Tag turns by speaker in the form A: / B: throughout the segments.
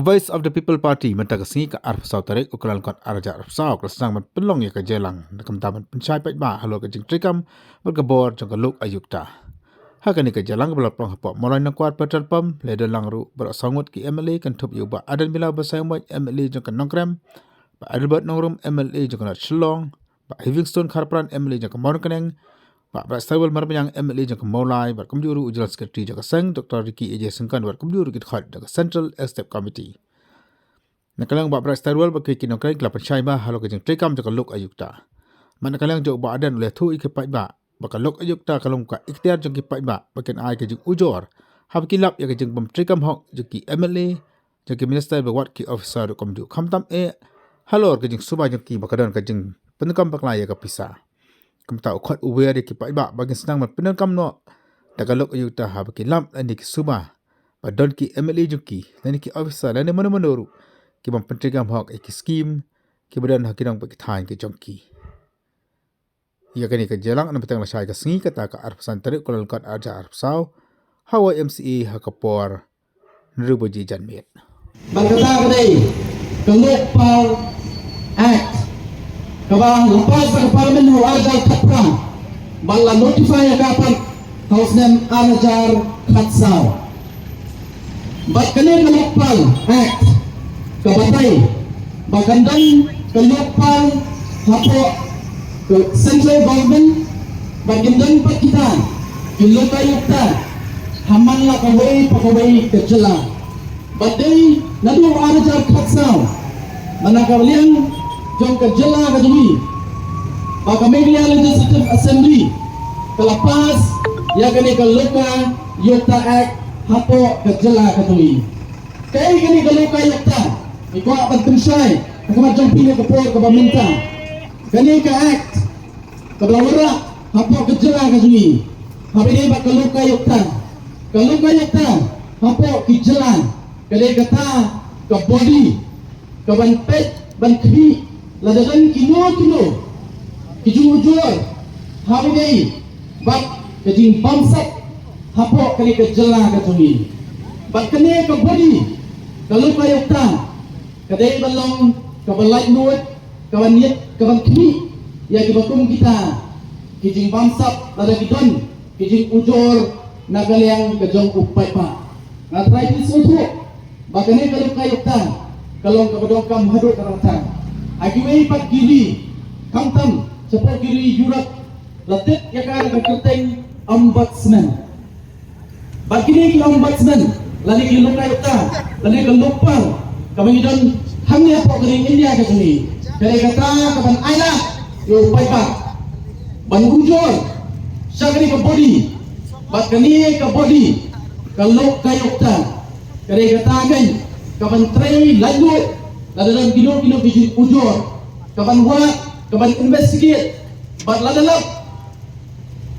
A: Voice of the People Party mentagasngi ka arfsau tarik ukulan kot arja arfsau kelasang man pelong ya ka jelang nakam taman pencai pait ba halo ka jing trikam bergebor jong ka luk ayukta hakani ka jelang belot plong hapok molai na kuat petrol pump leder langru berak sangut ki MLA kan thup yu ba adan mila basai mai MLA jong ka nongkram ba Albert nongrum MLA jong ka Shillong ba Livingstone Kharpran MLA jong ka Morkaneng Pak Stable Marmanyang MLA jong ka Molai bar kumjuru ujal sekretari jong ka Seng Dr. Ricky AJ Sengkan bar kumjuru kit khat jong ka Central Estate Committee Nakalang ba Stable ba kay kinongkray klapan syai ba halo ka jong trikam jong ka luk ayukta manakalang jong ba adan oleh thu ikipait ba baka luk ayukta kalong ka ikhtiar jong kipait ba bakin ai ka jong ujor hab kilap ya ka jong bam trikam hok jong ki MLA jong ki minister ba wat ki officer komdu khamtam halo ka jong suba jong ki bakadan ka jong penekam baklaya ka pisa kum tau khot uwe de ki pai ba bagin senang man penan kam no tagalog ayuta ha baki lam ani ki suba ba don ki MLA juki nani ki officer nani mano manoru ki bam pentrigam hok ki scheme ki badan hakirang baki thain ki jongki ya kani ka jelang an betang lasai ka singi kata ka arpsan tarik kolal kat arja arpsau hawa MCA hakapor nruboji janmet
B: Bagkata kadai keluk pau act Kabang lepas pada parlimen hu ajar khatram bala notify kapan hausnem ajar khatsau bat kene kelopal act kabatai bagandang kelopal hapo ke central government bagandang pakitan kiloka yukta haman la kawai kecela badai nadu ajar khatsau manakawliang jom kejela kajumi baka media legislative assembly kelapas ya kini keluka yukta act hapo kejela kajumi kaya kini keluka yukta ikut pentemsyai akamat jom pilih kepor kebaminta kini ke act kebelawara hapo kejela kajumi hapi ini bak keluka yukta hapo kejelan kini kata ke body ke ban pet ban kri ladagan kino kijujur hari ni bak kejing bamsak hapo kali kejela kejumi bak kene ke body kalau kayu ta kadai balong ke balai nuat kawan niat kawan kini ya kibakum kita kijing bamsak ladagidon kijing ujur nagaliang kejong upai pa ngatrai disutu bak kene kalau kayu ta kalau kabadong kam hadut karatan Akiway pat gili kamtam sepuluh gili jurat latit yakan kekerteng ombudsman bagini ki ombudsman lali ki lukayukta lali ki lupang kami don hanya po kering India ke sini dari kata kapan aila yo pai pa ban ujur sagri ke body bagini ke body ke lukayukta dari kata kan kapan tray lanjut dalam kilo-kilo bijin ujur kapan buat kapan investigate bat ladalap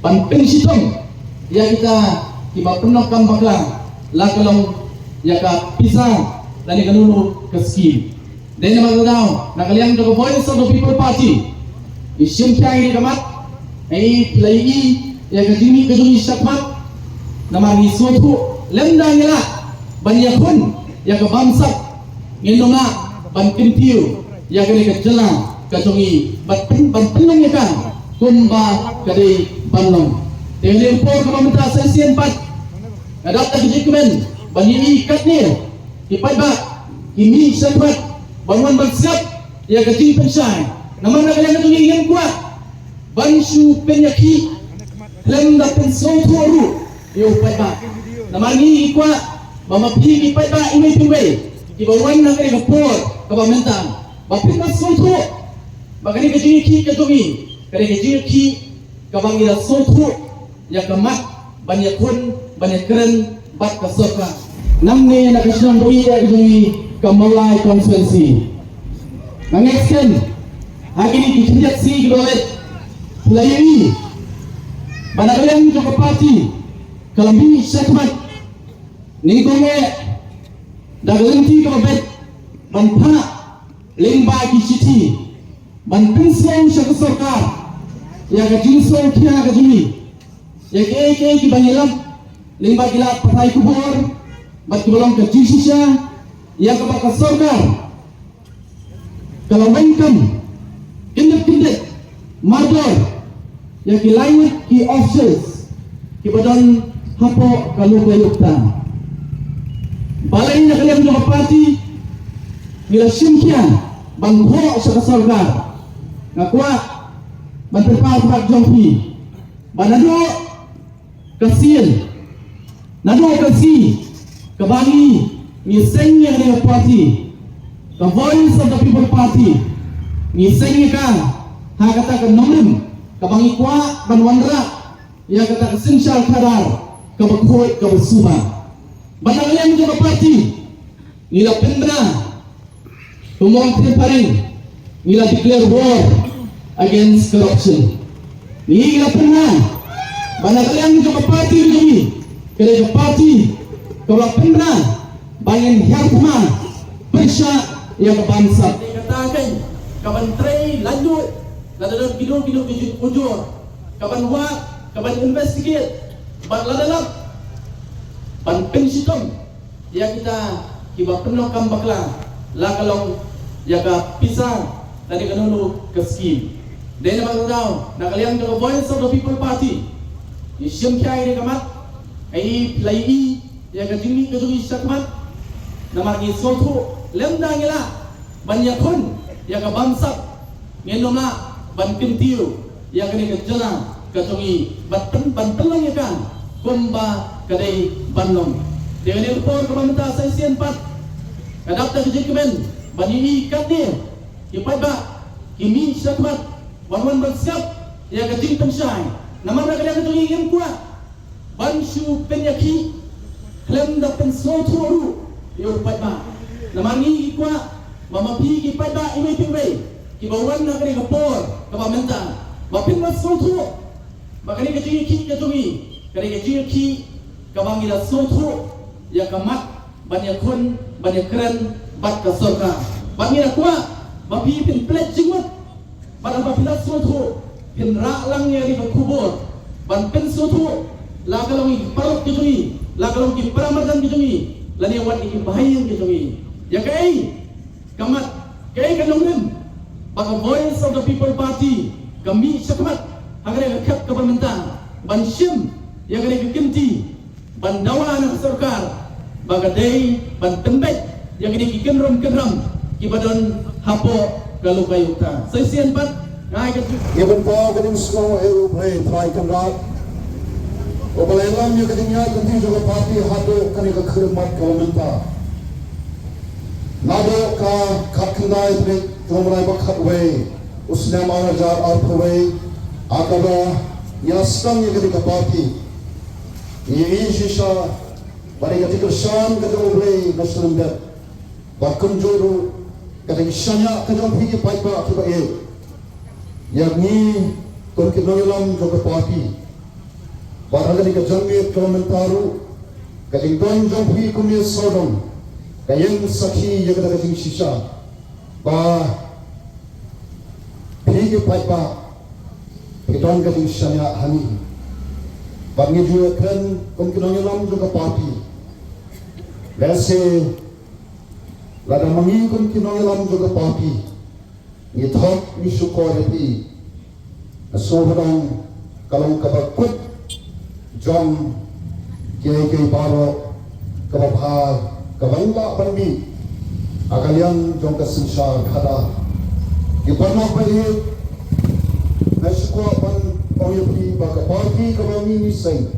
B: ban pensitong ya kita tiba pernah kambaklang la kalong ya ka pisang dan kanunu ke scheme dan nama daw nakaliang the Voice of the People Party isim kaya kamat ai play ya ka jimi ka jumi sakmat nama ni suatu lemda ngela banyakun ya ka bamsak ngendonga ban kintiu ya kali kejela kacongi ban penung ya kan kumba kali banlong telempor ke pemerintah sensian pat ada tak dokumen ban ini ikat ni kipai ba kimi sempat bangun bangsat ya kecing pensai nama nak yang kacongi yang kuat ban su penyaki lem da pensou toru yo pai ba nama ni kuat mama pi kipai ba ini tumbe kibawan na kali kapor kabamentan bapin masoto bagani kejini ki ketomi kare kejini ki kabangira soto ya kamat banyakun banyakren bat kasoka namne na kasyon doi ya kejini kamalai konferensi nangexen agini kijinjak si kibalet pelayi banakalian joko parti kalambi sekmat ningkonge dagalenti kababet banpa limba ki citi ban pensiun syaka sarkar ya ka jinso kia ka jumi ya ke ki banyalam limba gila patai kubur bat ki bolong ka jinsisya yang kepada surga. Kalau welcome, kindet mador, yang ki lain ki officers, ki badan hapo kalau kayuktan. Balai na kalian mga party, nila simkian, bangho sa surga. Ngakwa, banterpa jongpi, banado kasil, nado kasi, kabagi, ngisengnya dengan party, the voice of the people party, ngisengnya ka, hakata ka nomrim, kabangi kwa banwandra, ya kata ka sinsyal kadar, kabaghoy kabasuba. Banangnya menjadi parti, nila pendra, tumong paring, nila declare war against corruption. Nila pendra, banangnya menjadi parti ini, kerja parti, kalau pendra, banyak herma, persya yang bangsa. Dikatakan, kapan tray lanjut, dalam video ujur, kapan buat, kapan investigate, dalam ban pensitom ya kita kiba penuh kambakla la kalong ya ka pisang tadi kanulu ke skim dena bagdaw na kalian ka voice of the people party isyam kaya ni kamat ai play ya ka jimi ka jumi sakmat na magi soto lemda ngila banyak kon ya ka bangsa ngenoma ban pintiu ya ka ni ka jala ka jumi ban telang ya kan kumba kadai banlong dengan report kementerian sains 4 kadapta kejekemen bani ikan dia kipai ba kimi syakmat wanwan bersiap ya kecing pensyai nama mereka dia ketungi yang kuat banshu penyaki klem da pensotoru yo pai ba nama ni kuat mama pi kipai ba ime pingwei kibawan na kene kapor kementerian bapin masoto makani kecing ki ketungi kare kecing ki kabangi da soto ya kamat banyak kon banyak keren bat ka surga bangi da kuat bapi pin plate jingmat ban apa pila soto pin ra lang ya di kubur ban pin soto la kalong parok kitui la kalong ki paramadan kitui la ni wat ki bahayan kitui ya kai kamat kai kanong lim baka voice of the people party kami syakmat hagare ka kap pemerintah ban sim ya gare ka kinti bandawa ng sarkar bagadai ban tembet yang ini kikenrom kibadon hapo kalukayuta sa isian pat ngai ka
C: given pa kading snow eu play try kan rat o balaylam yu kading ya kading jo party hado kani ka khirmat governmenta nado ka khatndai pre tomrai ba khatwe usne manajar arthwe akaba yastam yu kading ka party ini sisa bari ketika san ketika boleh nasrul ber bahkan jodoh ketika sanya ketika pergi baik baik akibat yang ni kon kita dalam juga parti barang ketika jangkit komentaru ketika don jom pergi kumil sodom kayang sakhi yang ketika sisa bah pergi baik baik kita ketika sanya hani bangi juga kan kemungkinan dalam juga parti. Lese lada mangi kemungkinan dalam juga parti. Ni thok ni syukur hati. Asobang kalau kabakut jom kiai baro kababha kabangla banmi akalian jom kesensyar khada. Ibarnak balik syukur pan Party baka party kami ni say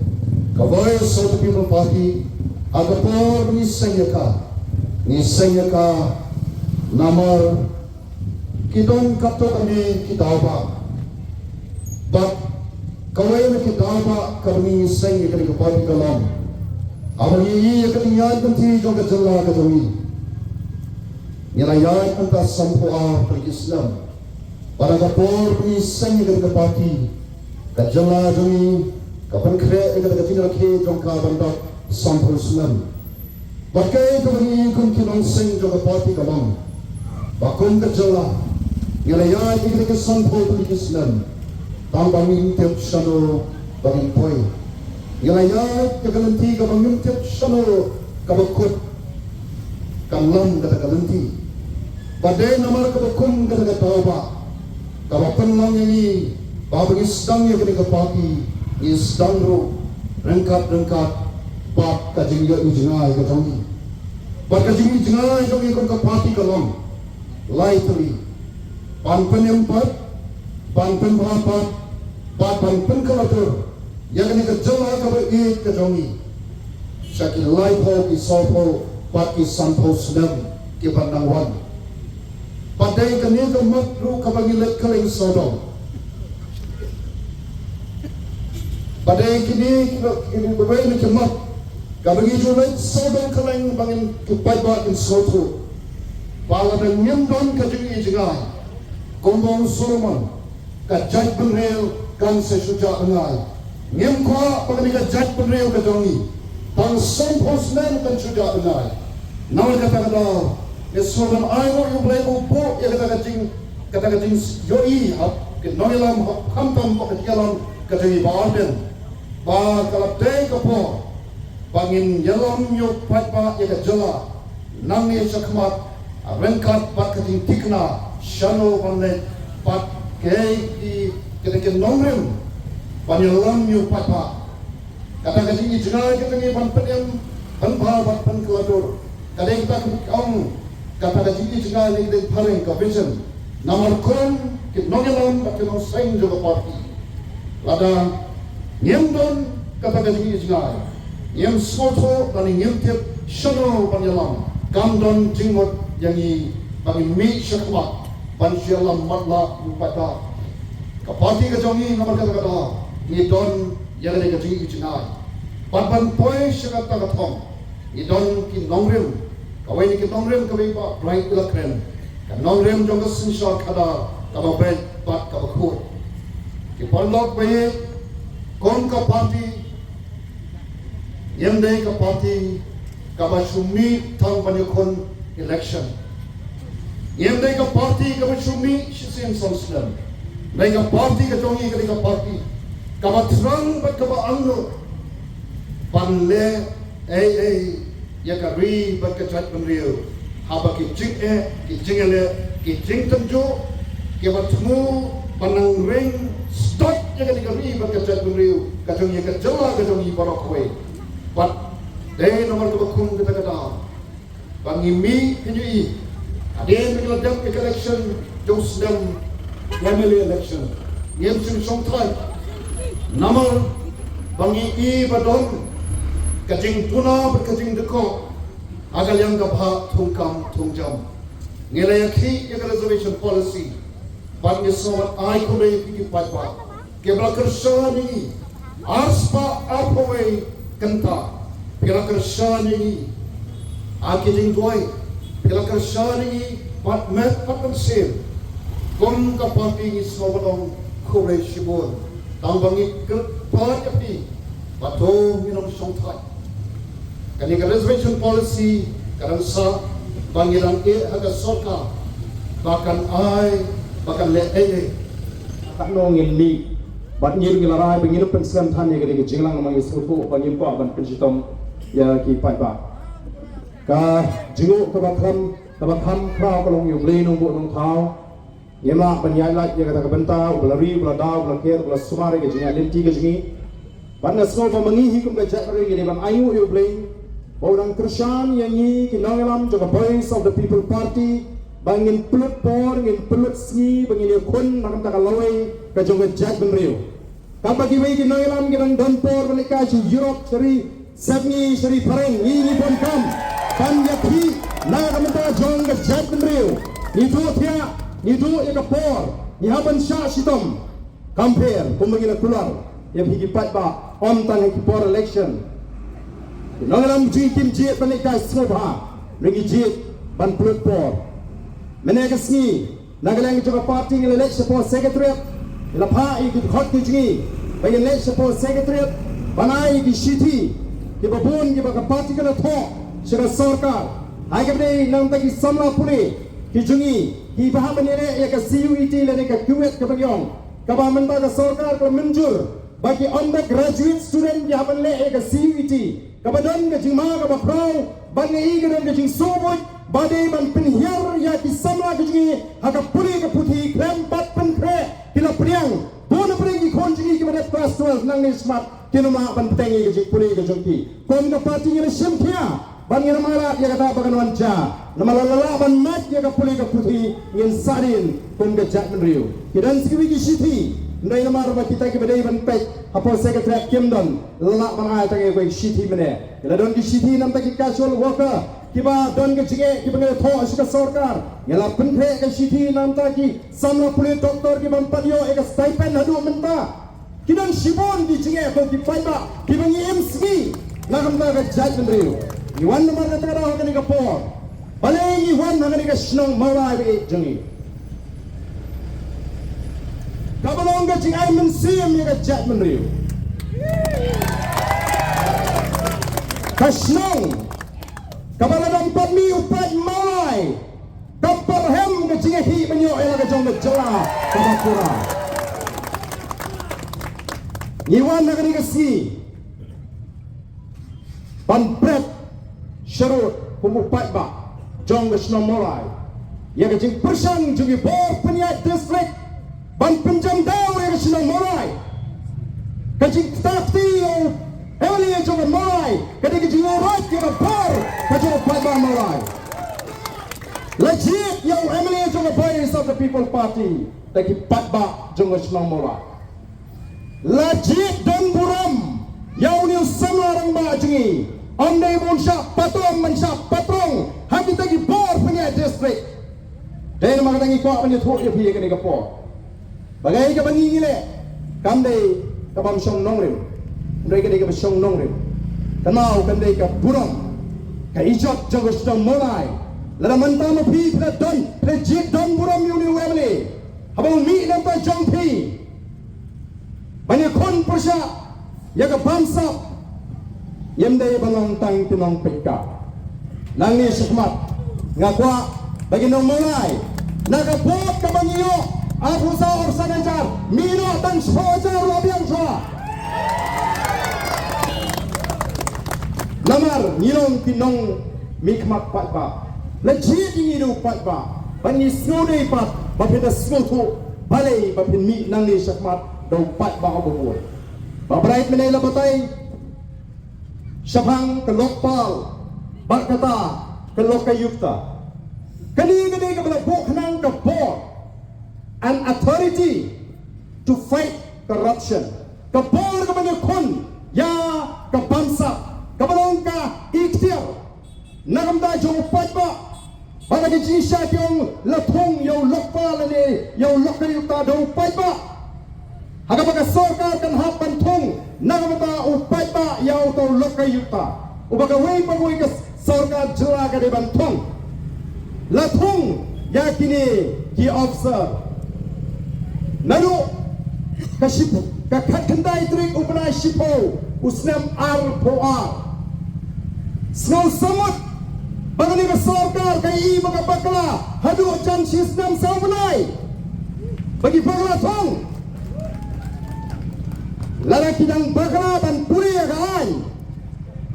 C: kawai so the people party agapor ni sayaka namar kidon kato kami kitaba but kawai na kitaba kami say kami party kalam abani ye kami yad kanti jo gajalla katami nilayat anta sampo a Islam para agapor ni say kami party kajala jami kapan kre ega daga tina ke jongka banda sampul sunan bakai kabani kun kinong sing joga party kamang bakun kajala yala ya ega daga sampul sunan tang bangin tep shano bangin poi yala ya ega lanti kabangin tep shano kabakut kalam kata kalenti. Badai namar kebekum kata tauba. Kalau penlang ini bagi sedang yang kena kepaki, ini sedang ro rengkat pat kajing ya ujingai katongi. Pat kajing ujingai jongi kon kepati kalam. Lightly. Pan penempat, pan penbrapat, pan penkalatur. Yang kena kejala kaba katongi. Syakil light ho isopo pat isampo sedang kipandangwan. Padai kani ke makru kabangilet kaleng sodom. Padai kini berbeza ni kemat kabangi julet sodom kaleng bangin kupai batin sotu. Pala dan nyembon kajungi jengai. Gombong Solomon kajat penrel kan sesuja engai. Nyemkwa pagani kajat penrel kajongi. Pang sompos nem kan suja engai. Nawal kata-kata Solomon ayo yung play upo ya kata-kata yoi hap kenonilam hamtam pakatikalam katangi baaden ba kalapte kapo bangin yalam yo patpa ya kajala nangi sakmat rengkat pat kating tikna shano banne pat kei di ketekin nomrem banyalam yo patpa kata-kata ini jenai katangi ban penyam ban bat pan kelatur kadang tak ong kata ini juga ni den paling convention nomor kon kit nongelam bakino seng juga parti lada nyemdon kata ini juga nyem soto dan nyem tip shono panyalam gamdon jingmot yang i bagi mi syakwa pansyalam matla upata ke parti ke jongi nomor kata ni don yang ni ke jingi juga pan poin syakata katong ni don ki nongrem kawai ni kita nongrem kawai pak bright ilakren kan nongrem jongga sinsar kada kaba bed pat kaba kur ki parlok baye kon ka parti yemde ka parti kaba shumi thang banyukon election yemde ka parti kaba shumi shisim samslam dai ka parti ka jongi ka parti kaba trang bat kaba angno panle ya kari berkecat penriu haba ki jingele ki jing tenju ki bertemu panang ring stop ya kari berkecat penriu kajong ya kejala kajong i barokwe pat deh nomor kebakum kata bangimi kinyi ade mengeladam election jong sedang family election yem sing song thai nomor bangi i badon kajing puna berkajing deko agal yang gabha thungkam thungjam ngelaya khi yang reservation policy ban ni somat ai ko nei ki patpa kebla kershani arspa apoi kanta kebla kershani akijing doi kebla kershani pat met patam sim kon ka parti ni somadong khore shibon tambangi ke pat api pato minong songthai kani ka reservation policy kadang sa bangiran haga sorka bahkan le
D: tak nongin ni bat nyir gilarai bengin pensem than ye gede jinglang mang isufu bangin ko ban pensitom ya ki pai ba ka jingu ka bakham krao ka long yu ble nong bu nong thau yema banyai la ye kata ka benta ulari ulada ulaker ulas sumare ge jinga lenti ge jingi ban nasmo ba mangi hikum ka jakre ge ban ayu yu ble orang Krisyan yang ini kinongelam juga Voice of the People Party bangin pelut por ngin pelut sni bangin yakun nakam takalaway kajong jat benriu kapag iway kinongelam kinang donpor balika si Europe seri sabni seri pareng ini pun kam panjaki nakam takajong jat benriu itu tiap itu ikapor ihaban syah sitom compare kumangin keluar yang higipat ba om tan hikipor election nongalam jikim jiet panika smobha ringi jiet ban pelut por menega sni nagalang juga parti ngele support secretariat ila pa i ki khot ki jingi bayen le support secretariat banai ki city ki babun ki baka parti kala tho sira sarkar hai ke dei nang ta ki samla puni ki jingi ki baha menere ya ka CUET le ne ka kuwet ka bagyong ka ba man ba ka sarkar ka menjur bagi undergraduate student yang menleh ke CUET kebadan ke jingma ke bakrau bagi ke dan ke jing soboi badai ban penhiar ya ki samla ke jingi haka puri ke putih krempat penkre kila priang bona pringi kon jingi ke pada class 12 nang ni smart kino ma ban tengi ke jing puri ke jongki kon ke parti ni semkia ban ngena marat ya kata bagan wanca nama lala ban mat ya ke puri ke putih ngin sarin kon ke jak menriu kidan siwi ki siti ndai nama rumah kita ke badai ban pek apa sekretariat Kimdon lelak ban ai tangi ko siti mene kila don ki siti nam ta ki casual worker kiba don ke jinge kiba ngene tho asika sarkar ngela penkre ke siti nam ta ki samla puli doktor ki ban patio ek stipend hadu menta kidan shibon di jinge ko ki paiba kiba ngi MC nakam ta ke jak menriu iwan nama ta ra ho ke por bale iwan na ke snong mara be jingi kabalong ke jing ai mensiam ya ke jak menriu kasnong kabala dampat mi upat malai kapal hem ke jinge hi menyo ela ke jong ke jela kabapura iwan na ke si ban pret syarut umupat ba jong ke snong malai ya ke jing persang jugi bor peniat district ban penjam daw ya ke snong malai ke jing takti Emily yang coba mulai, ketika jiwa right kita par, kacau pada mulai. Legit yang Emily yang coba Voice of the People Party, tapi pada jangan senang mulai. Legit dan buram, yang ni semua orang bajengi, andai pun syak patrong, hati tadi par punya district. Dan makan tangi kuat punya thok dia pergi ketika par. Bagai ke bangi ni, kandai kabam song nongrim. Mereka dia bersong nongrim, kenal kan dia buram, keijat jaga sudah mulai. Lalu mentah mapi pada don, legit don buram uni Wembley. Abang mi nampak jangpi, banyak kon persia, ya ke bangsa, yang dia balong tang tinong peka. Nangi sekhmat, ngakwa bagi nong mulai, nakabot kabangiyo, aku sa orsan anjar, mino dan sepojar labiang sua. Lamar ngilong tinong mikmat patba legit ngilu patba bani snode pat bapeda smoto balai bapin mi nang ni sakmat do patba abobol babrait menai labatay sabang kelokpal bakata kelokayukta kani ka balabok nang ka board an authority to fight corruption ka board ka kon ya ka bangsa kabalong ka ikhtiar nakamda jong patba bagi jisha yung lathong yung lokpa lani yung lokayuta do patba haga baga sarkar kan hapan thong nakamda upatba yung to lokayuta ubaga way pagoy ka sarkar jela ka de bantong lathong yakini ki officer nanu kasip ka khatandai trik upna shipo usnam ar Snow samut bagi sarkar kai baga bakla hadu jan sistem sawnai bagi bakla thong lara kidang bakla dan puri agai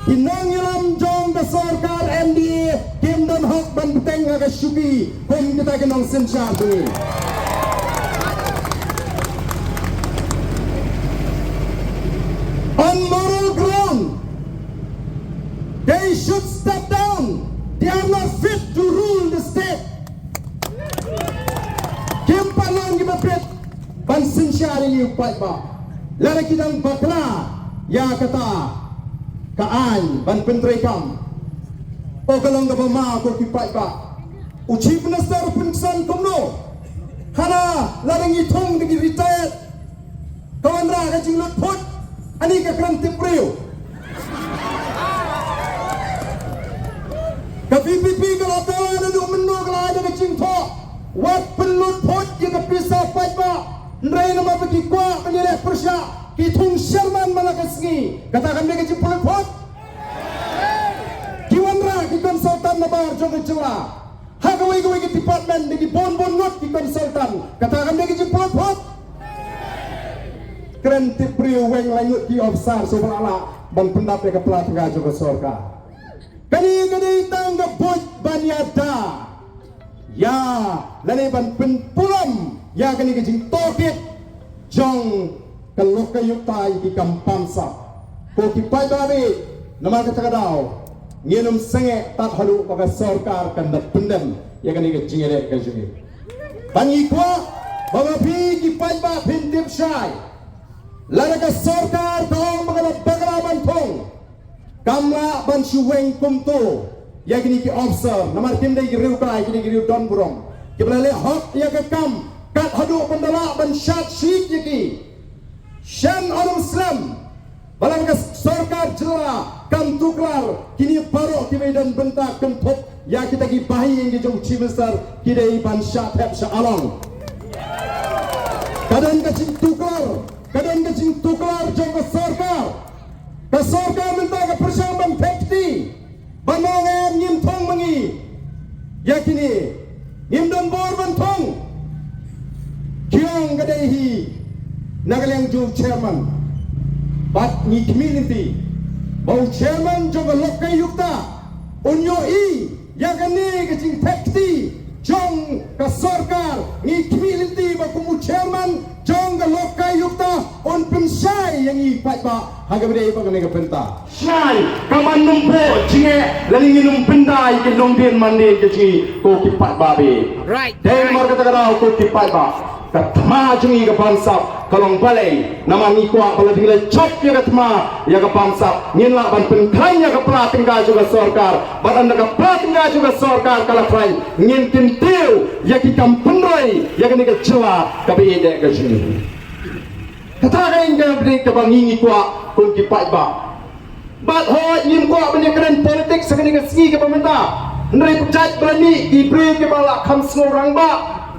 D: kinang ilam jong da sarkar MDA Kimdon hak ban teng aga syuki kom kita kenong sensar tu on moral ground they should step down. They are not fit to rule the state. Kim palong kita pet bansin syari ni upat ba. Lara kidang bakla ya kata kaan ban pentrai kam. O kalong ka ma ko kipat ba. Chief Minister Pinsan kumno. Hana larang itong di retired. Kawan ra ka jinglot pot. Ani ka kran tipriu. Ka PPP kalau tahu ada duk menu kalau ada kecing tok. Wat pelut pot kita pisah pat ba. Ndrai nama pergi kuat menilai persya. Kitung Sherman malakasngi. Katakan dia kecing pelut pot. Kiwanra ki konsultan nabar jong kecela. Hagawai ke department di bon not ki konsultan. Katakan dia kecing pelut pot. keren tipriu weng lanjut ki ofsar subhanallah ban pendapat ke pelatihan juga sorga kani tangga boj banyada ya lani ban penpulam ya kani kejing tokit jong kalau kayutai di kampamsa ko ki pai babe nama kata kadau nginum senge tak halu pakai sorkar kan pendem ya kani kejing ere kejing bangi kwa bawa pi ki pai ba pintip syai lana ka sorkar tong bagala bantong kamla ban suweng kumto ya kini ki officer namar kim dai riu kai kini riu don burong ki blale hot ya ka kam kat hadu pendala ban syat syik yaki syan orang Islam balang ka sorkar jela kam tuklar kini parok ki medan bentak kentop ya kita ki bahi yang ki jong chi besar ki dai ban syat hab syalong kadang kecing tukar jong ka sorkar minta ka persyaratan pekti banongan ngim thong mangi yakini ngim don bor ban thong kyang gadaihi nagalang ju chairman bat ni community bau chairman jong ka lokai yukta unyo i yakani kecing pekti jong ka sorkar ni community ba kumu chairman jong ka lokai yukta on pimsai yang i pat ba haga bede pa kene ka penta sai kaman numpo jinge lani nginum pendai ke longdien mande ke ji ko ki pat ba be right dei mar kata kara ko ki pat ba ka thma jingi ka pansa kalong balai nama ni kwa bala dile chop ya ka thma ya ka pansa ngin la ban penthai ya ka plating ga juga sorkar badan ka plating ga juga sorkar kala frai ngin tintiu ya ki kampendoi ya ka ni ka jela ka be de ka jingi kata ga inga bede ka bangingi kwa kun ki pat ba bat ho nyim kwa bende keren politik sakani ka sigi ka pemerintah ndai pejat berani di beri ke bala kham ngorang ba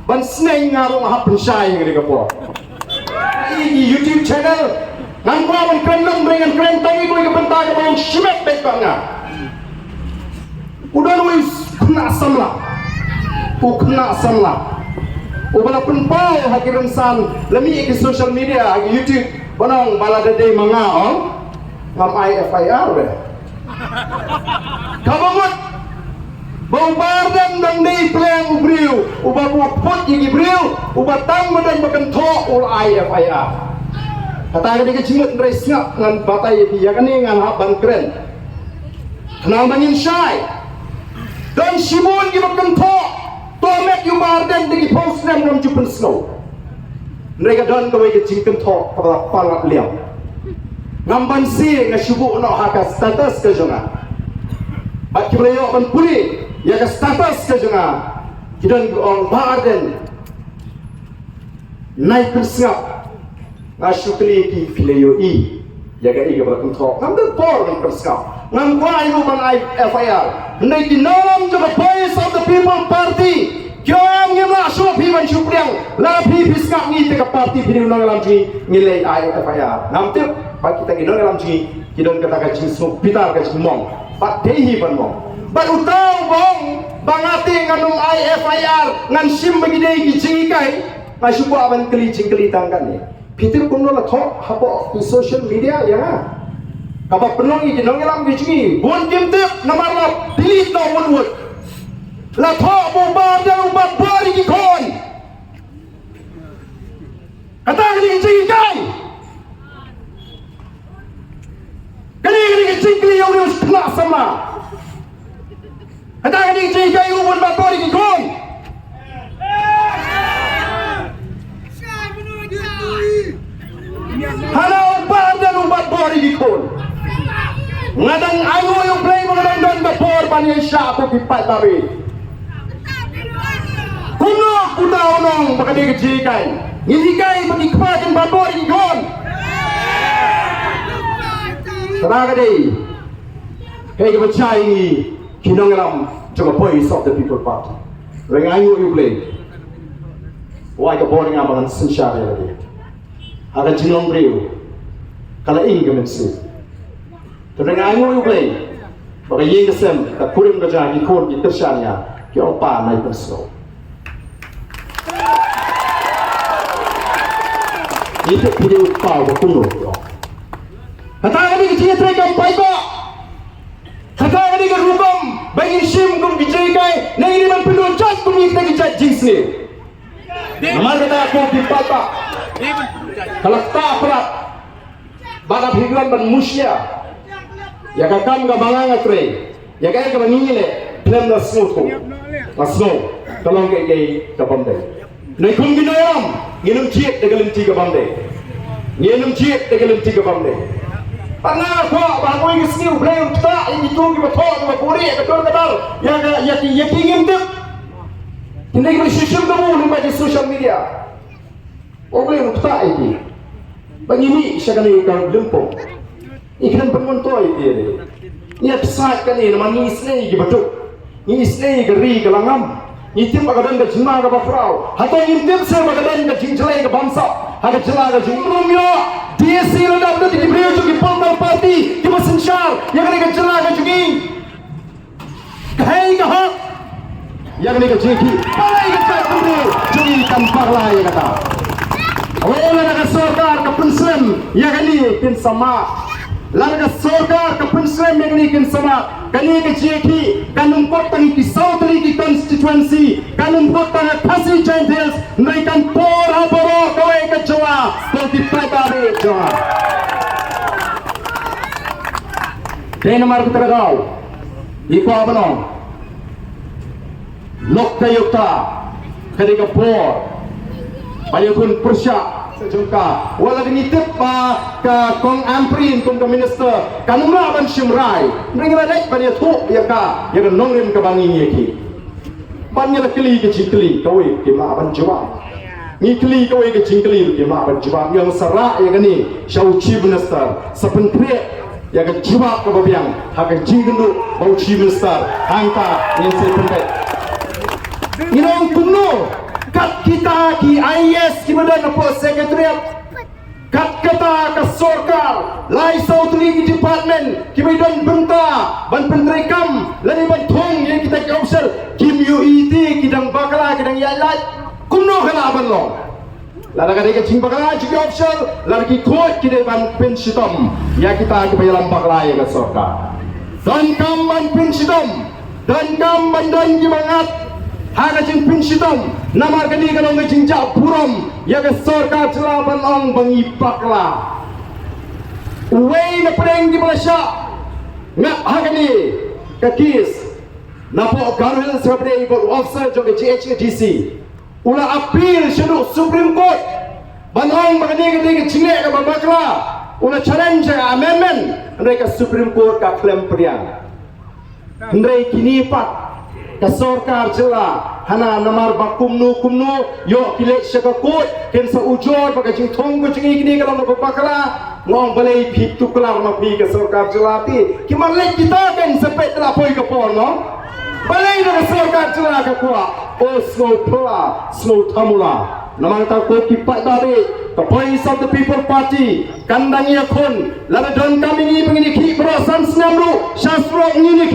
D: ban snai ngarong ha pensai ngri ka po i YouTube channel nang kwa ban keren dengan keren tangi boy ka benta ka bang shimet bet banga udah wis kena samla ubala penpau hakiran san lami ke social media YouTube banong bala dede manga on ngam IFIR be kabangot bau bardan dang dei pleng ubriu uba buak pot yigi briu uba tang badan bakan tho ul IFIR kata ga dege cimut ndrai snap ngan batai ti ya kan ngan ha ban keren kenal bangin syai dan simun gi bakan tho tomet yu bardan dege post nam ngam jupen snow mereka don kawai ke cingken tho pada palat liam ngamban si ngasubu no haka status ke jonga bat kibrayo ban puli ya ka status ke jonga kidon on barden naik persap ngasukli ki fileyo i ya ga iga barakun tho ngambil por ng persap ngam kwa ibu ban FIR ndai dinalam jo voice of the people party Jom ngimla sopi man syupriang lapi biskak ni te parti bini unang alam ji ngilai IFIR namtip pak kita gidon alam ji gidon kata ka jing suk pitar ka jing mong pak dehi ban mong ban utang bong bangati nganum IFIR ngan sim bagi dei ki jing kai masuk aban keli jing keli tangkan ni pitir kuno la tho hapo di social media ya kapa penong ni gidon alam ji bon jimtip namar la delete no wood la tho bomba dan ubat bari ki kon kata ni jing kai kani jing kli yang us kena sama kata ni jing kai ubat bari ki kon hala ubat dan ubat bari ki kon ngadang ayo yung play ngadang dan bapor bani sya ko ki pat babi kuno kuda onong baka dia kejikai ngilikai bagi kepajan babor ikon teraga deh kaya kepercaya ini kinong alam juga voice of the people party rengayu you play why ka boring abangan sensyari lagi akan jinong beriu kala ing kemensi rengayu you play baka yeng kesem tak kurim kerja ikon di tersyanya kaya opa naik persau itu punya upah berkuno. Kata ini kecil terkam baik. Kata ini kan hukum bagi sim kum dijadikan. Nah ini man penuh cat kum kita dijad jeans ni. Nama kata aku dipata. Kalau tak perat, bakat hiklan dan musya. Ya kakam kabanganatre. Ya kaya kabangin le. Plan na smooth ko. Masno. Kalong kay kabamde. Nay kum ginayam. Nginum ciek degalim tiga bamde. Nginum ciek degalim tiga bamde. Pernah kau bahawa ini skill belum kita ini tu kita tahu kita puri kita kadar ya ingin dek ini kita social kamu lima di social media oh belum kita ini begini sekali kalau lempung ikan penonton itu ini besar kan ini nama ni isne gitu ini isne geri kelangam ini tim bagadan ke jina ke bafrau atau ini tim saya bagadan ke jinjelai ke bangsa ada jelas ke jumrumnya dia sila dapat diberi juga pembantu parti di Malaysia yang mereka jelas juga kahai kahak yang mereka jadi paling kecil dulu jadi tanpa lain kata oleh negara sorgar ke pensem yang ini kin sama negara sorgar ke pensem yang ini kin sama kini ke jadi kanun kota ni South League constituency kanun kota ni Pasir Gentiles mereka por haboro kawai ke Jawa seperti Pekari Jawa. Dari nomor kita kau, iko apa nong? Lokta yukta, ketika por, bayakun persyak sejengka. Walau dinitip ke kong amprin kong ke minister, kanumlah ban simrai. Mereka naik banyak tu ya ka, ya kan nongrim ke bangi yaki. Banyak keli ke jingkeli, kawai kemah ban Jawa. Ni keli kawai ke jingkeli kemah ban Jawa. Yang serak ya kan ni, Syau Chief Minister, sepentriak. Ya kan jiwa ke babiang, hakan jinggendu bau Chief Minister, hangka yang saya pendek. Inong kuno, kat kita ki IS ki badan apa sekretariat, kat kita ke sorkar, lai South League Department, ki badan benta, ban pentrikam, lani ban thong yang kita ke officer, kim UET, kidang bakala, kidang yalat, kuno kena ban long. Lalu kita cing bakal juga official, lalu kita kod kita ban pensitom, ya kita ke dalam bakal ya ke sorka. Dan kam ban pensitom, dan kam bandan jimangat, harga cing pensitom, nama kini kalau ngecing jak purom, ya ke sorka celah ban ong bangi bakla. Uway na pedeng di Malaysia, ngap harga ni kekis, napok garil seperti ikut officer juga GHDC. Ulah appeal syeduk Supreme Court banong makanya cingek ke babakla ulah challenge amendment mereka Supreme Court ka klaim periang mereka kini pat ke sorkar jela hana namar bakumnu yo kilek syaka court ken sa ujor baka jing thong ko jingi kini kalau babakla ngong balai phik tu kelar ma phi ke sorkar jela ti kiman lek kita kan sepet la poi ke pon no balai na sorkar jela ka kuat oh slow tamula nama kata ko kipat dari the voice of the people party kandang ya kon lalu dan kami ini mengini berasan senamru syasro ini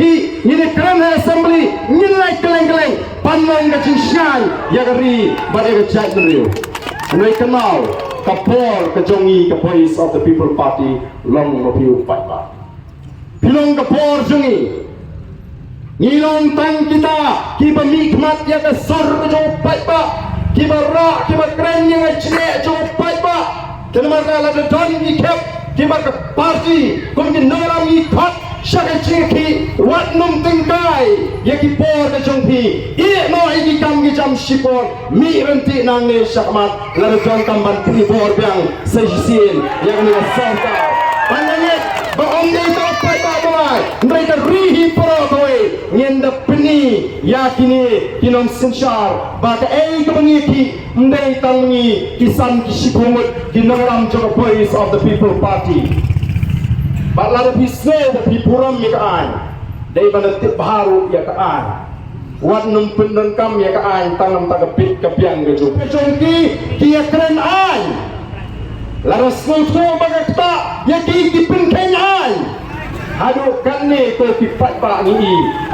D: keren assembly ini keleng panlang kecing syai ya geri badai kecak meriu mereka kenal kapor kejongi the voice of the people party long lopiu patba pilong kapor jongi ngilong tang kita kiba mikmat ya ke sor jo patba kiba ra kiba keren yang cene jo patba kenapa la don ni kep kiba ke parti komji nalam ni khat syaka ceki wat num tingkai ya ki por ke jongpi i no i ki kam ki jam sipor mi renti nang ne syakmat la don tamban pi por biang sejin yang ni santa pananya ba om ni to patba boy mereka rihi pro toy nyenda peni yakini kinom sensyar baka ke mengiki ndai tangi kisan kisipumut kinaram joka voice of the people party bakla bisne the pipuram ya kaan dai bana tip baru ya kaan wat num pendengkam ya kaan tangam tagapit kapiang gejo pejongki kia keren ai laras nutu bagakta ya ki dipinken ai aduh kan ni ko kipat ba ni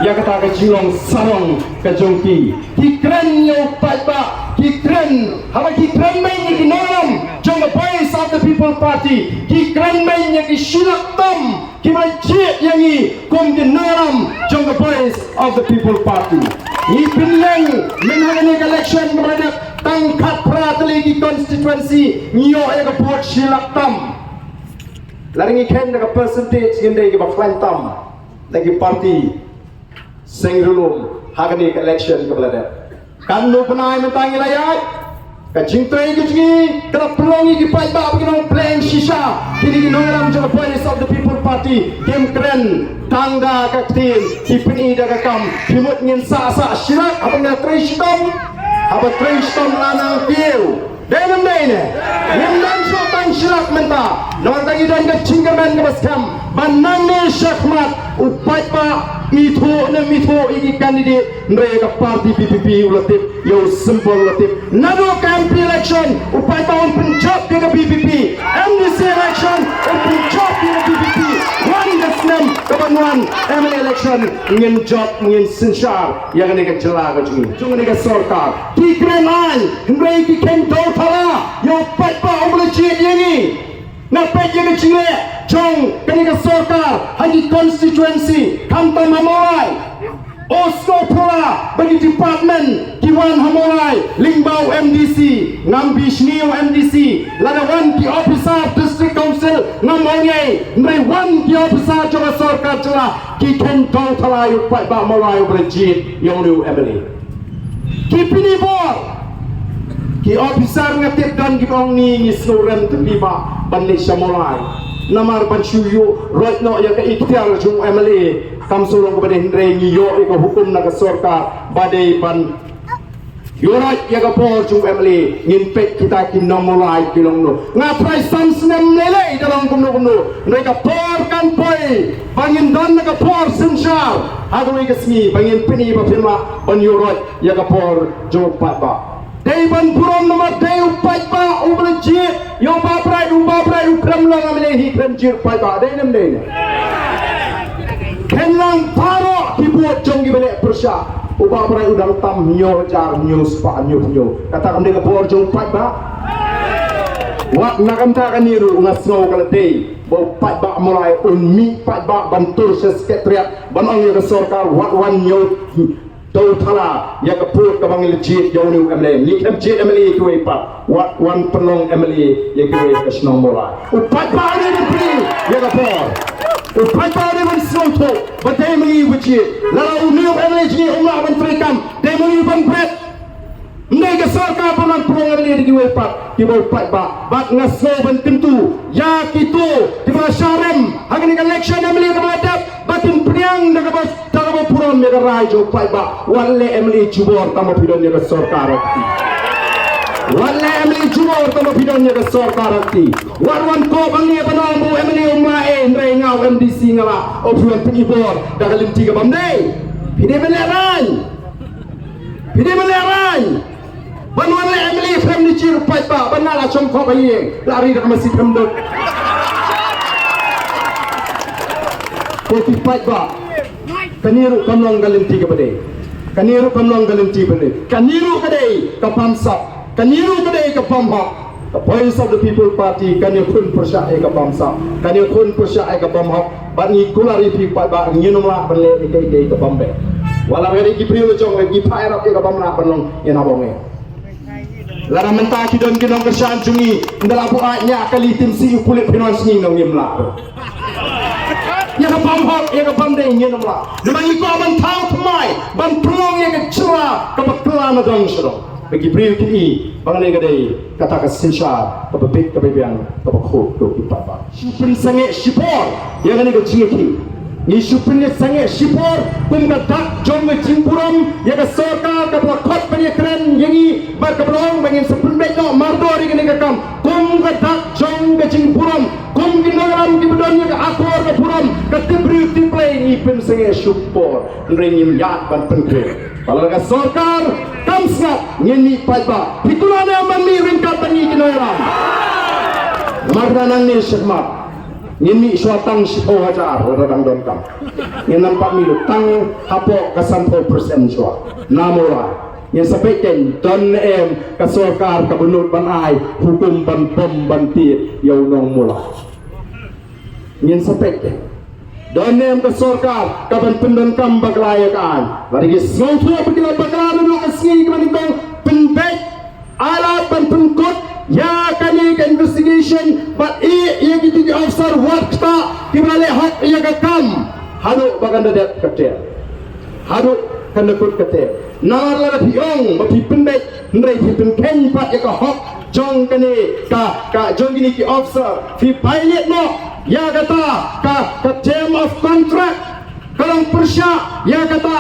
D: ya kata ke jilong sarong ke jongki ki kren yo pat ba ki kren haba ki kren mai ni kinolam jong the voice of the people party ki kran main yang ki silak tam ki mai che yang ni kom kinolam jong the voice of the people party ni pinleng menghadiri election mereka tangkat prateli ki constituency nyo ya ka vote silak tam laringi ken ka percentage ngende ki ba tam lagi party sengrulum hagani election ke belada kan lu penai mentangi layat ka jingtoi ki jingi kala pelongi ki pai ba begino playing shisha kini ki noram jo voice of the people party game keren tangga ka tim ipini da ka kam himut ngin sa shirak apa na trishtom lanang piu Dalam ini, yang so tang silap menta, nawan tagi dan ke cinggaman ke baskam, banang syakmat, upat pa itu ini kandidat mereka parti PPP ulatip, yo sembol ulatip, nado campaign election, upat pa pencap ke PPP, MDC election, pencap ke PPP, one desnem kebanuan ML election, ingin job, ingin sensar, yang ini ke celah ke cuma ini ke sorkar, kikrenai, mereka kentau thala yo pat pa umlejit yangi na pet yang kecil jong kini ke sorkar haji constituency kantor Hamorai Oslo pula bagi department Kiwan Hamorai Lingbau MDC ngambi Shnio MDC ladawan ki officer district council ngamaunyai mrewan ki officer jong sorkar celah ki kentau thala yo pat pa Hamorai umlejit yang lu emily ki pini bor ki officer ngatip dan ki ong ni snurem terliba balik Samolai namar ban syuyu right no ya ka ikhtiar jung MLA kam sulong kepada hindre ni yo ka hukum na ka sorkar badai ban yorat ya ka por jung MLA ngin pet kita ki nomolai kilong no ngaprai sansnem lele dalam kumno mereka por kan poi bangin dan na ka por sensar hagoi ka smi bangin pini ba firma ban yorat ya ka por jung pat ba Daiban puron nomor deu pai ba ubrejit yo babrai ukram lang amle hi kram jir pai ba dai nam dai kenlang paro dibuat jong gi bele persya ubabrai udang tam nyo jar nyo spa nyo kata kam de bor jong pai ba wat nakam ta kaniru ngasno kala dei bo pai ba mulai mi pai ba bantur sekretariat ban ong ya sorkar wat wan nyo tau thala ya ka put ka bangil jit yo ni MLA ni kam jit MLA ku ipa wat wan penong MLA ya ku ka snong mola upat pa ni pri ya ka por upat pa ni ban snong to badai mengi wuji la uni MLA ji umma ban trikam dai mengi ban pret ndai ka sarka ban penong MLA di ku ipa ki bo upat ba bat ngaso ban tentu ya kitu di ba syarem hagani election MLA ka madap batin priang daga bas daga puron mega rajo pai ba walle MLA jubor tamo pidon ya sorkar walle MLA jubor tamo pidon ya sorkar ti warwan ko bangi banong bu MLA umae ndre ngau MDC ngala opuan penibor daga limti ga bamdei pide melerai ban walle MLA frem ni jir pai ba banala chom ko baye lari daga masih pemdok ko ti pai ba kaniru kamlong galimti ke bade kaniru kamlong galimti bade kaniru kadai ka pamsap kaniru kadai ka pamhak the voice of the people party kaniru kun persya ka pamsap kaniru kun persya ka pamhak bani kulari pi pa ba nginumla bale ike ka pambe wala ngari ki priyo jong ki pairap ka pamna banong ina bonge lara menta ki don kinong kersan jungi ndala bu anya kali tim si kulit pinos ni nong yimla ya ka pamhak ya ka pamde ngin namla demangi ko ban tau pemai ban prong ya ka chua ka bakla na dong sro bagi priyo ki bangne ga dei kata ka sinsha ka bebek ka bebian ka bakho to ipapa supin sange sipor ya ga ni ka chingi ni supin ne sange sipor kum ka dak jong chimpuram ya ka sorka ka bakot pani kren yangi bar ka blong bangin supin be no mardo ri ga ni ka kam kum ka dak jong ka chimpuram kum ginaram di bedon ya akor ke puram ke tibri tiplay ni pen sange support ringim yat ban penkre kalau ka sorkar kamsat ngeni paiba hitulana mami ringkat tani ginaram mardanan ni syekmat ngeni suatang sipo hajar radang donkam ngenam 4 mil tang hapo ka 100% swa namora yang sebaiknya dan kesorkar kebenut ban ai hukum ban pom ban ti yau nong mula yang sebaiknya dan kesorkar kaban pendan kam baglayakan lagi semua pergi baglayan dulu asli keban kau penbek alat ban pengkut ya kani ke investigation but yang itu di officer wakta kibale hak ia kam hadu baganda det kete hadu kanakut kete nar la piong bapi pendek ndai pi pen pat ya ka hok jong kani ka jong gini ki officer fi pilot no ya kata ka term of contract kalang persya ya kata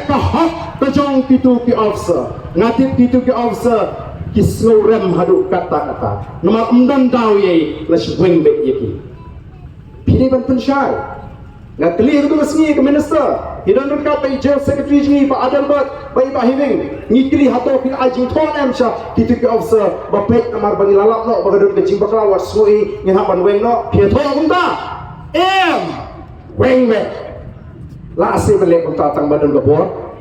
D: ka hok ka jong kitu ki officer ngatip kitu ki officer ki slorem hadu kata nama umdan daw ye la shwing be yeki pide ban pensyai nggak clear tu resmi ke minister hidan dekat by jail secretary ni Pak Adalbert by Pak Hiving ngikli hato pin ajing thon am sha kitu ke officer bapek amar bagi lalap no bagadut ke jing baklawas sui ngin haban weng no phe tho kumta weng me la se bele kumta tang badan gabor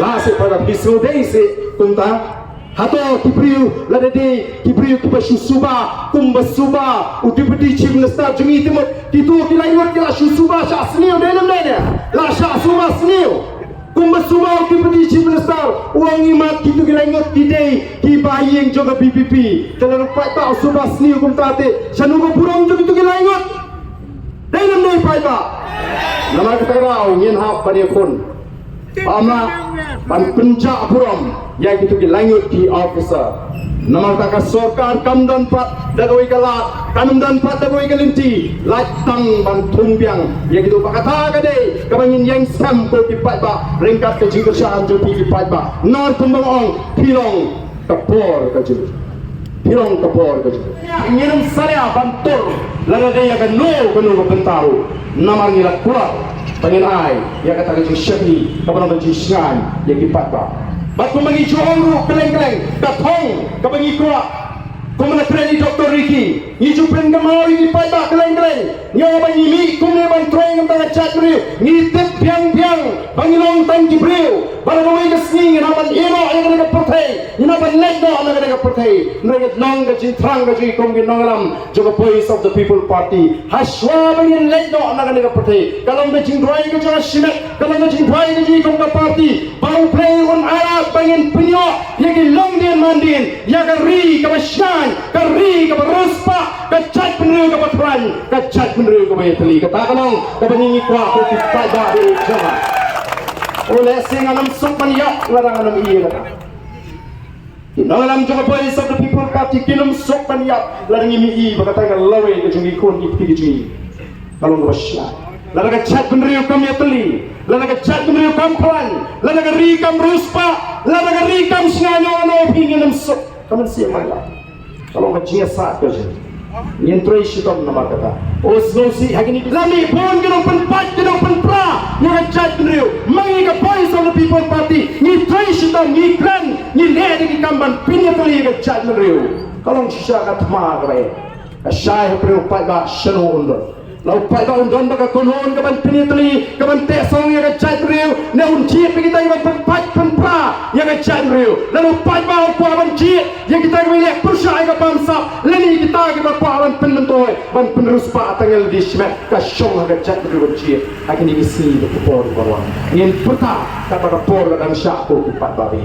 D: la se pada bisu dei se kumta hato kipriu lada de kipriu kipashu suba kumbasuba udipati chief minister jumi timut kitu kilaingot kila suba sha sniu denam dene la sha suba sniu kumbasuba udipati chief minister uang imat kitu kilaingot kidei ki baying joga BPP telan pai ta suba sniu kumtate shanugo purong jo kitu kilaingot denam dei pai ta nama kita rau ngin hap pada kun pamla ban penja puram yang itu ki langut ki officer nama taka sorkar kamdan pat dagoi kala kamdan pat dagoi galinti latang ban tumbiang yang itu pakata kade kabangin yang sam ko ki pat ba ringkat ke jingker shan jo ki pat ba nar kumbang ong pilong kapor ka ju pilong kapor ka ju ngirum saya bantur laga dia kan no kanu bentaru nama ngilat pula pengen ai ya kata ke syekhi kapan ke syan ya kipat ba bat ko mangi chongru keleng-keleng katong kabangi ko kumana treni Dr. Ricky ni jupen gamau ni pai ba keleng-keleng nyo bangi mi kumne ban troing ta chat riu ni tep piang-piang bangi long tan jibril bara no ke sing na ban ero ay ka perthai ni na ban lek no na ka perthai nreget long ka jintrang ka ji kom gi nongalam jo voice of the people party haswa bangi lek no na ka perthai kalong be jintroi ka jo shimet kalong be jintroi ka ji kom ka party bau play on ara bangi penyo ye gi long din mandin ya ka ri ka bashan ka ri ka ruspa ka chat penru ka patran ka chat penru ka betli ka ta kalong ka bangi kwa ko ki pa ba di jama oleh sing alam sopan ya larang alam iya Nalam juga voice of the people party kinum sopan ya larang imi i bakata ka lawe ka jungi kon ki jungi kalong basya larang ka chat penru ka metli larang ka chat penru ka plan larang ka ri ka ruspa larang ka ri ka snganyo no opinion sok kaman siya mala kalau ngajia saat kerja nyentroi shitom nama kata osnosi hagini lami pon kino penpat kino penpra yang chat penriu mangi ka voice of the people party ni troi shitom ni klan ni lede ki kamban pinyatoli ka chat penriu kalau shisha ka thma ka bae ashai penriu pai ba shano undon lau pai ba undon ba ka konon ka ban pinyatoli ka ban te song ya ka chat penriu ne un chi pe kita ka penpat penpra ya ka chat penriu lalu pai ba ko ban chi ya kita ka lek persai ka bangsa leni kita ka pawan penentoy ban penerus pa tanggal di smet ka shong ka chat penriu chi akin ni isi ko por barwan ngin puta ka ba por ka sha ko pat ba bi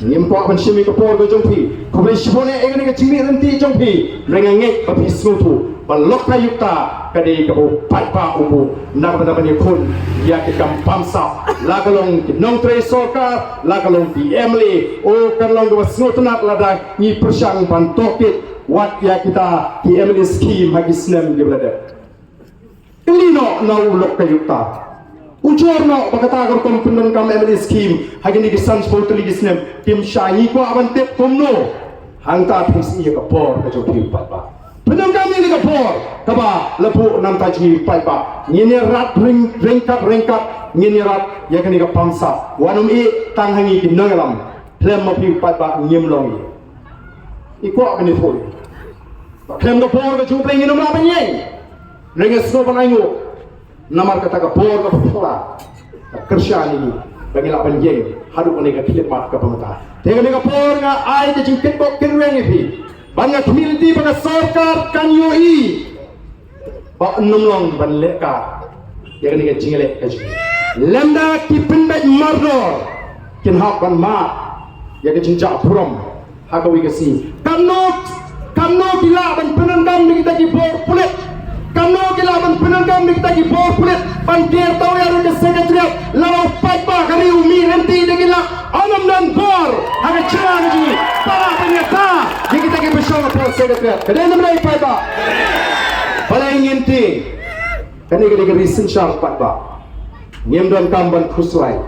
D: ngim ko ban shimi ko por ko jongpi ko bri shibone e ngani ka chimi renti jongpi renga ngek ba bismutu balok kayukta kadi kabu patpa ubu nak ni kun ya ke kampamsa lagalong nong tre soka lagalong di emily o kalong go snotnak lada ni persang bantokit wat ya kita di emily scheme hagisnem di blada kelino na ulok kayukta ujorno bakata gor kompunen kam emily scheme hagini gisan spotli gisnem tim shahi ko abante komno hangta pisi ya kapor ka joki patpa Penang kami ni kapor, kaba lepu nam taji pai ba. Ngini rat ringkap ngini rat ya kani ka pamsa. Wanum i tang hangi ki nangalam. Klem ma pi pai ba ngim long i. Iko kani thoi. Klem ka por ka chup lengi nam la pa nyeng. Renges no pa ngai namar kata ka por ka pula. Kersyani ni. bagi lapan jeng haduk ni ka khidmat ka pamata tega ni ka por nga ai te jing ketbok kirweng epi banga community banga sarkar kan yoi ba nomlong ban leka ya ni ka jingle ka jing lemda ki pinbet mardor kin hak ban ma ya ka jing ja puram hakawi ka si kamno gila ban penendam ni kita ki bor pulet kamno gila ban penendam ni kita ki bor pulet ban kier tau ya ke sekretariat lawa pai ba kari umi nanti de gila anam dan bor haka chira ni para penyata ni kita ki bersama pol sekretariat kedai namai pai ba balai ngenti kani ke reason sharp pai ba ngem don kam ban khuswai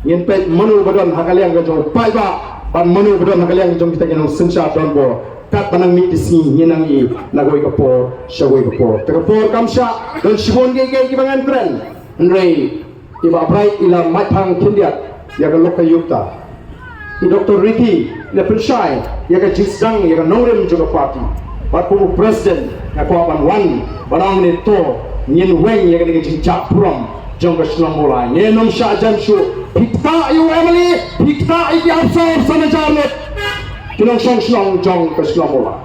D: ngem pet manu badon hakaliang ga jo pai ba ban manu badon hakaliang jom kita kenang sensha don bo kat panang mi disi nyenang i nagoi kapor shagoi kapor kapor kamsha don shibon ge ki bangan kren ndrei iba bright ila mai phang kindiat ya ga lokka yukta i dr ricky ila penshai ya ga jisdang ya ga nongrem juga party bat ko president ya ko ban wan banang ni to nyen weng ya ga ni jinjak puram jong ga shlam bola nyenom sha jam shu pikta yu emily pikta i absorb sana jarnet kinong song jong keslamola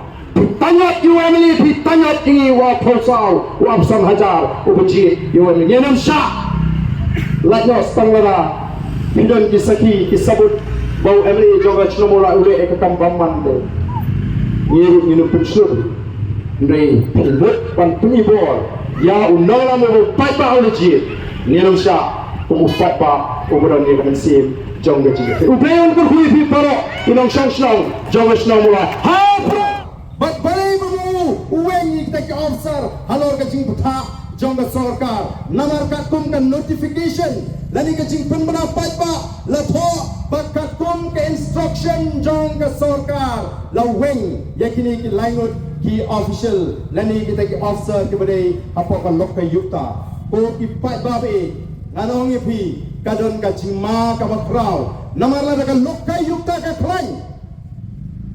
D: tanyat yu emily tanyat ini wa posau wa absan hajar ubuji yu emily nyenam sha lakno stanglara pindon kisaki kisabut bau emily jong keslamola ule ekam bamman de nyiru pensyur ndai pindut pan penibor ya unala mo pai ba uji nyenam sha upat ba uburan ni kan sim jong ga ji ubleon ko hui pi paro inong song jong shnong mula ha bat balai mu uwen ni ta officer halor ga jing butha jong ga sarkar namar ka kum ka notification lani ga jing pembana pai ba la tho bat ka kum ka instruction jong ga sarkar la weng yakini ki language ki official lani kita ki officer ke badai apa ka lokka yukta ko ki pai ba be nganong pi kadon ka jingma ka bakrau namarla ka lokai yukta ka klan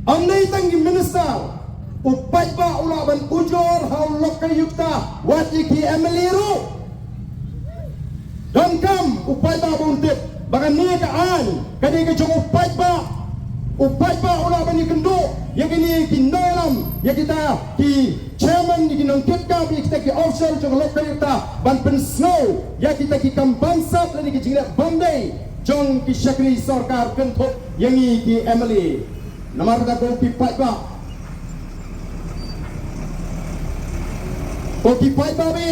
D: andai tangi minister upai ba ulaban ujor hau lokai yukta wati ki emeliru dan kam upai ba buntit bagan ni ka an kadi ka jong upai ba ulaban ni kendo yang ini kindalam ya kita ki chairman di kinong kitka bi kita ki official jong lokai yukta ban pen snow ya kita ki kambansat lani ki jingla bombay jong ki shakri sarkar kenthop yangi ki emily namar da ko pi pai ba be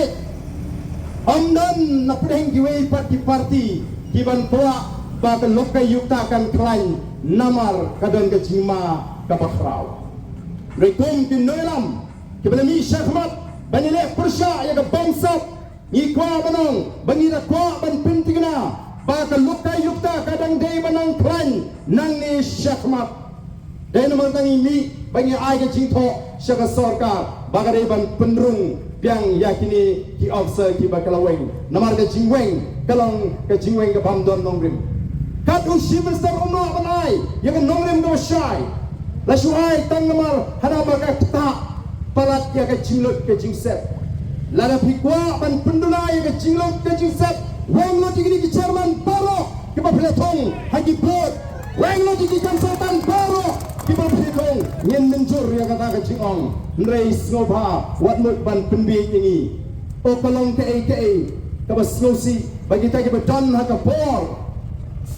D: amdan na preng ki wei party ki ban toa ba ka lokai yukta kan klain namar kadon ka jima ka bakrau rekom ki noilam kibelami syahmat banile persya ya ga bangsat ni kwa banong bangira kwa ban pintigna ba ka lukai yukta kadang dei banang klan nang ni syahmat dei nomor tangi mi bangi ai ga jingtho syaka sarkar baga dei ban penrung biang yakini ki officer ki bakalaweng namar ga jingweng kalong ka jingweng ga bamdon nongrim kat ushim star umno banai ya ga nongrim ga syai la shuai tang namar hana baga ta palat ya ke jinglot ke jingset lada pikwa ban pendula ya ke jinglot ke jingset weng lo digi ki chairman paro ki ba peletong hagi board weng lo digi konsultan paro ki ba peletong nyen menjur ya kata ke jingong ndrei sngoba wat mut ban penbi ini o kalong ke ka ba snosi bagi ta ki badan ha ka board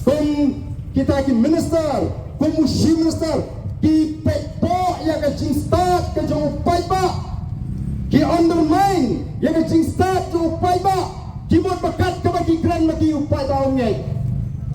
D: kum kita ki minister kum mushi minister ki pepo ya ka jing start ka jong pai ba ki undermine ya ka jing start to pai ba ki bot bakat ka bagi grand bagi upai ba on ngai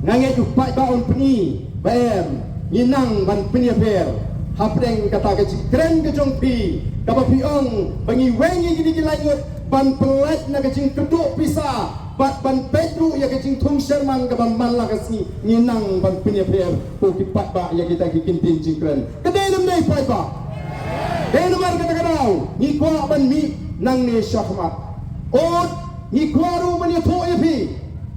D: ngai upai ba on pni bam ninang ban pni fair hapreng kata ka jing grand ka jong pi ka ba pi ong bangi wengi gidi ki langut ban pelat na ka jing keduk pisa bat ban pedru ya ke jing thung sherman ka ban man la ka si ninang ban pni fair ko ki pat ba ya kita ki kintin jing grand kadai nam nei pai ba dai nomor kata kadau ni kwa ban mi nang ni syahmat ot ni kwa ru ban ya tho ya pi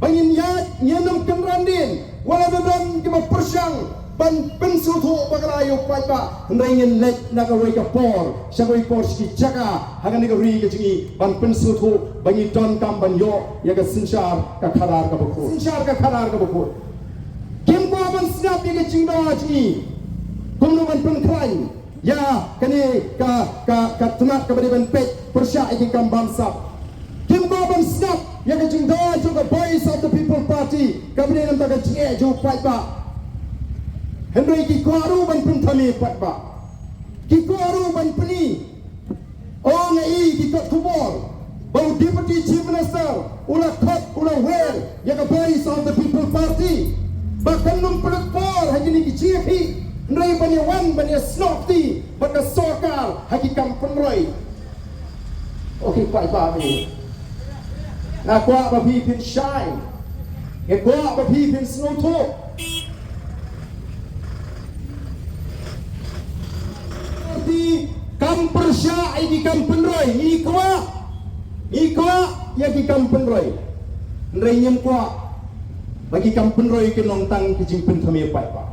D: bangin ya nyenam kamrandin wala dan ki ba persyang ban pensu tho bagalayo pai ba ndringen lek na ka wei ka por syagoi por ski jaka hagan ni ka ri ka jingi ban pensu tho bangi don kam ban yo ya ka sinshar ka kharar ka buku snap yang jingda ji kumnuman pun kran ya kani ka tunat ka bari ban pet persya iki kam bangsa kim go ban snap yang jingda juga Voice of the People Party ka bari nam ta ka jinge jo pai ba Henry ki kwaru ban pun thami pat ba ki kwaru ban puni o ngai ki kot kubor bau Deputy Chief Minister ula kot ula well yang Voice of the People Party bahkan numpuluk por hanya ni GP nrai bani wan bani snofti baka sokal haki kampung roi okey pai ba ni na kwa ba pi pin shine ke kwa ba pi pin snow to di kampung sya di kampung roi ni kwa ya di kampung roi nrai nyem kwa bagi kampung roi ke nongtang ke jingpen thami pai ba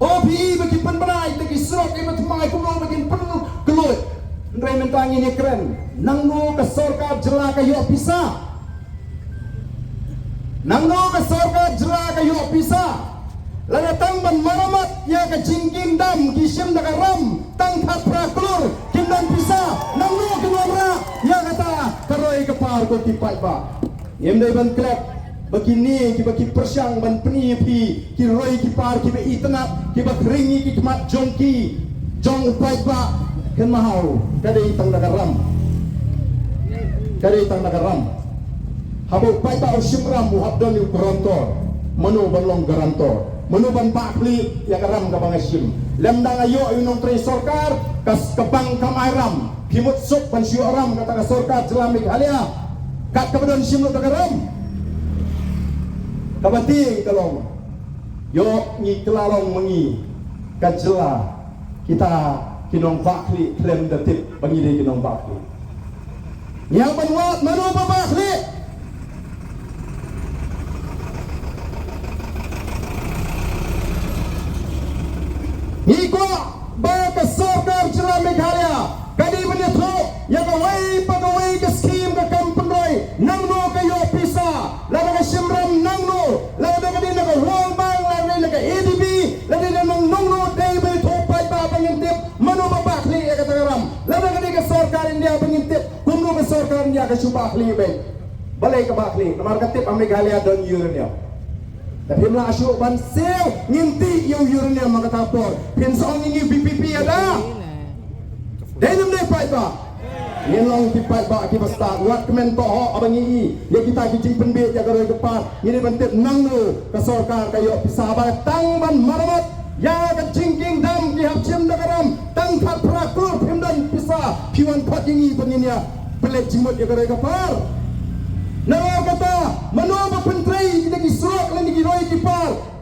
D: opi bagi penberai bagi serok ke matmai kumong bagi pen kelut nrai mentang ini keren nangno ke sorka jela ka yo pisa nangno ke sorka jela ka yo pisa lagatang ban maramat ya ke jingkin dam kisim daga ram tang thapra klur kindan pisa nangno ke nomra ya kata karoi ke par ko tipai ba yem dai ban klep begini kita bagi persyang ban penipi ki roi ki par ki be itnap ki ba kringi ki mat jongki jong upai ba ken mahau kadai tang nagaram habo upai ba usimram muhabdan yu garantor manu balong garantor manu ban pakli ya garam ka bangasim lemdang ayo yu nong tre sorkar kas kebang kamairam pimut sok ban syuram kata ka sorkar jelamik halia kat kabadon simlo garam kabati kalong yo ni kelalong mengi kajela kita kinong bakli klem datip bagi dia kinong bakli yang banwat manu pa bakli ni ko ba ka sorkar jela meghalaya kadi menetho yang pagawai ke skim ke kampung roi nangno ke yo pisa lada ke simram nangno lada ke dina ke World Bank lada ke ADB lada ke nangno dai be thopai ba pengintip mano ba bakli ya kata garam lada ke ke sarkar India pengintip kumno ke sarkar India ke subakli be balai ke bakli namar katip Meghalaya don uranium tapi mla asyuk ban sel nginti yo uranium makatapor pinsong ini BPP ada dalam dai pai ba yen long ti pai ba ki basta wat kemen to ho abangi ye kita kijing penbe ya garoi depan ini bentip nangno ka sarkar kayo pisaba tang ban maramat ya ka jingking dam ki hapcim dagaram tang khat prakur phimdan pisa piwan phatingi penginya pelet jimot ya garoi kapar nawa kata manoba pentrei kita ki surok lan ki roi ki par